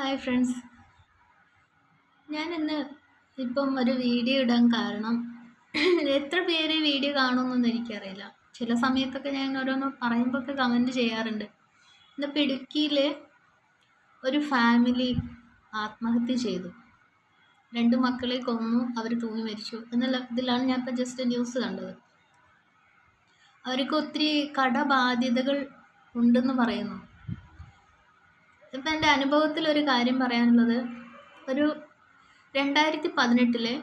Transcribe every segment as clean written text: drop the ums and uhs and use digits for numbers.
Hi friends, ഞാനിന്ന് ഇപ്പം ഒരു വീഡിയോ ഇടാൻ കാരണം എത്ര പേര് വീഡിയോ കാണുമെന്നൊന്നും എനിക്കറിയില്ല. ചില സമയത്തൊക്കെ ഞാൻ ഓരോന്ന് പറയുമ്പോഴൊക്കെ കമൻറ്റ് ചെയ്യാറുണ്ട്. ഇന്നിപ്പോൾ ഇടുക്കിയിൽ ഒരു ഫാമിലി ആത്മഹത്യ ചെയ്തു. 2 മക്കളെ കൊന്നു, അവർ തൂങ്ങി മരിച്ചു എന്നുള്ള ഇതിലാണ് ഞാൻ ഇപ്പോൾ ജസ്റ്റ് ന്യൂസ് കണ്ടത്. അവർക്ക് ഒത്തിരി കടബാധ്യതകൾ ഉണ്ടെന്ന് പറയുന്നു. ഇപ്പം എൻ്റെ അനുഭവത്തിൽ ഒരു കാര്യം പറയാനുള്ളത്, ഒരു 2018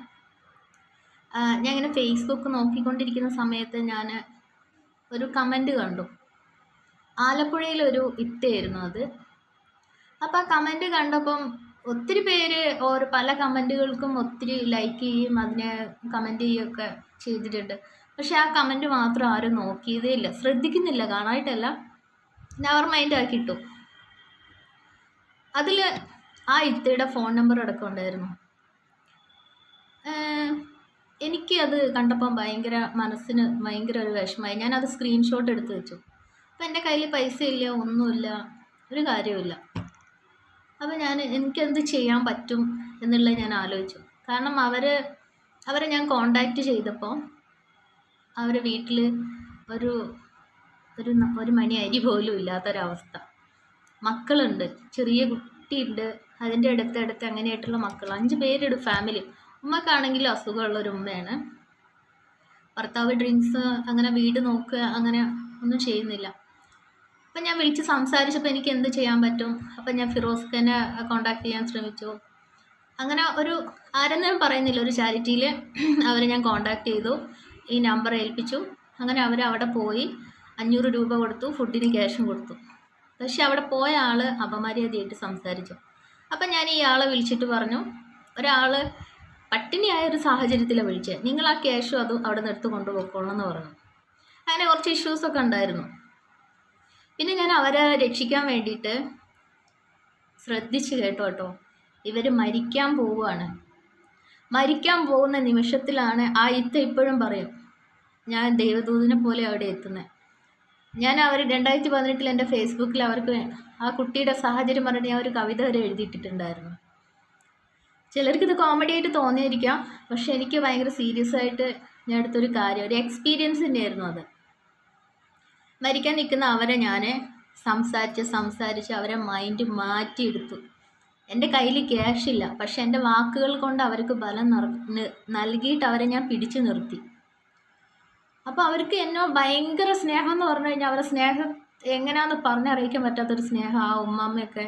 ഞാൻ ഇങ്ങനെ ഫേസ്ബുക്ക് നോക്കിക്കൊണ്ടിരിക്കുന്ന സമയത്ത് ഞാൻ ഒരു കമൻറ്റ് കണ്ടു. ആലപ്പുഴയിലൊരു ഇത്തയായിരുന്നു അത്. അപ്പോൾ ആ കമൻറ്റ് കണ്ടപ്പം ഒത്തിരി പേര് പല കമൻറ്റുകൾക്കും ഒത്തിരി ലൈക്ക് ചെയ്യും, അതിനെ കമൻറ്റ് ചെയ്യുകയൊക്കെ ചെയ്തിട്ടുണ്ട്. പക്ഷെ ആ കമൻറ്റ് മാത്രം ആരും നോക്കിയതേ ഇല്ല, ശ്രദ്ധിക്കുന്നില്ല, കാണാനായിട്ടല്ല, നെവർ മൈൻഡ് ആക്കിയിട്ടു. അതിൽ ആ ഇത്തയുടെ ഫോൺ നമ്പർ അടക്കം ഉണ്ടായിരുന്നു. എനിക്ക് അത് കണ്ടപ്പം മനസ്സിന് ഭയങ്കര ഒരു വിഷമമായി. ഞാനത് സ്ക്രീൻഷോട്ട് എടുത്ത് വെച്ചു. അപ്പം എൻ്റെ കയ്യിൽ പൈസ ഇല്ല, ഒന്നുമില്ല, ഒരു കാര്യവുമില്ല. അപ്പോൾ എനിക്കെന്ത് ചെയ്യാൻ പറ്റും എന്നുള്ളത് ഞാൻ ആലോചിച്ചു. കാരണം അവരെ ഞാൻ കോണ്ടാക്റ്റ് ചെയ്തപ്പോൾ അവരെ വീട്ടിൽ ഒരു മണി അരി പോലും ഇല്ലാത്തൊരവസ്ഥ. മക്കളുണ്ട്, ചെറിയ കുട്ടിയുണ്ട്, അതിൻ്റെ അടുത്തടുത്ത് അങ്ങനെയായിട്ടുള്ള മക്കൾ, 5 പേരുടെ ഫാമിലി. ഉമ്മക്കാണെങ്കിലും അസുഖമുള്ളൊരു ഉമ്മയാണ്. ഭർത്താവ് ഡ്രിങ്ക്സ്, അങ്ങനെ വീട് നോക്കുക, അങ്ങനെ ഒന്നും ചെയ്യുന്നില്ല. അപ്പം ഞാൻ വിളിച്ച് സംസാരിച്ചപ്പോൾ എനിക്ക് എന്ത് ചെയ്യാൻ പറ്റും. അപ്പം ഞാൻ ഫിറോസ്ഖാനെ കോണ്ടാക്ട് ചെയ്യാൻ ശ്രമിച്ചു. അങ്ങനെ ആരെന്നും പറയുന്നില്ല, ഒരു ചാരിറ്റിയിൽ അവരെ ഞാൻ കോണ്ടാക്ട് ചെയ്തു, ഈ നമ്പർ ഏൽപ്പിച്ചു. അങ്ങനെ അവിടെ പോയി 500 രൂപ കൊടുത്തു, ഫുഡിന് ക്യാഷും കൊടുത്തു. പക്ഷെ അവിടെ പോയ ആൾ അപമര്യാദയായിട്ട് സംസാരിച്ചു. അപ്പം ഞാൻ ഈ ആളെ വിളിച്ചിട്ട് പറഞ്ഞു, ഒരാൾ പട്ടിണിയായൊരു സാഹചര്യത്തിലാണ് വിളിച്ചത്, നിങ്ങൾ ആ ക്യാഷും അതും അവിടെ നിന്ന് എടുത്ത് കൊണ്ടുപോയിക്കോളണം എന്ന് പറഞ്ഞു. അങ്ങനെ കുറച്ച് ഇഷ്യൂസൊക്കെ ഉണ്ടായിരുന്നു. പിന്നെ ഞാൻ അവരെ രക്ഷിക്കാൻ വേണ്ടിയിട്ട് ശ്രദ്ധിച്ച് കേട്ടോ, ഇവർ മരിക്കാൻ പോവുകയാണ്. മരിക്കാൻ പോകുന്ന നിമിഷത്തിലാണ് ആ ഇത്ത ഇപ്പോഴും പറയും, ഞാൻ ദൈവദൂതനെ പോലെ അവിടെ എത്തുന്നത്. ഞാൻ 2018 എൻ്റെ ഫേസ്ബുക്കിൽ അവർക്ക് ആ കുട്ടിയുടെ സാഹചര്യം പറഞ്ഞിട്ട് ഞാൻ ഒരു കവിത വരെ എഴുതിയിട്ടിട്ടുണ്ടായിരുന്നു. ചിലർക്കിത് കോമഡി ആയിട്ട് തോന്നിയിരിക്കാം, പക്ഷെ എനിക്ക് ഭയങ്കര സീരിയസ് ആയിട്ട് ഞാൻ എടുത്തൊരു കാര്യം, ഒരു എക്സ്പീരിയൻസിൻ്റെ ആയിരുന്നു അത്. മരിക്കാൻ നിൽക്കുന്ന അവരെ ഞാൻ സംസാരിച്ച് അവരെ മൈൻഡ് മാറ്റിയെടുത്തു. എൻ്റെ കയ്യിൽ ക്യാഷില്ല, പക്ഷെ എൻ്റെ വാക്കുകൾ കൊണ്ട് അവർക്ക് ബലം നൽകിയിട്ട് അവരെ ഞാൻ പിടിച്ചു നിർത്തി. അപ്പോൾ അവർക്ക് എന്നോട് ഭയങ്കര സ്നേഹം എന്ന് പറഞ്ഞു കഴിഞ്ഞാൽ, അവരുടെ സ്നേഹം എങ്ങനെയാണെന്ന് പറഞ്ഞറിയിക്കാൻ പറ്റാത്തൊരു സ്നേഹം. ആ ഉമ്മാമ്മയൊക്കെ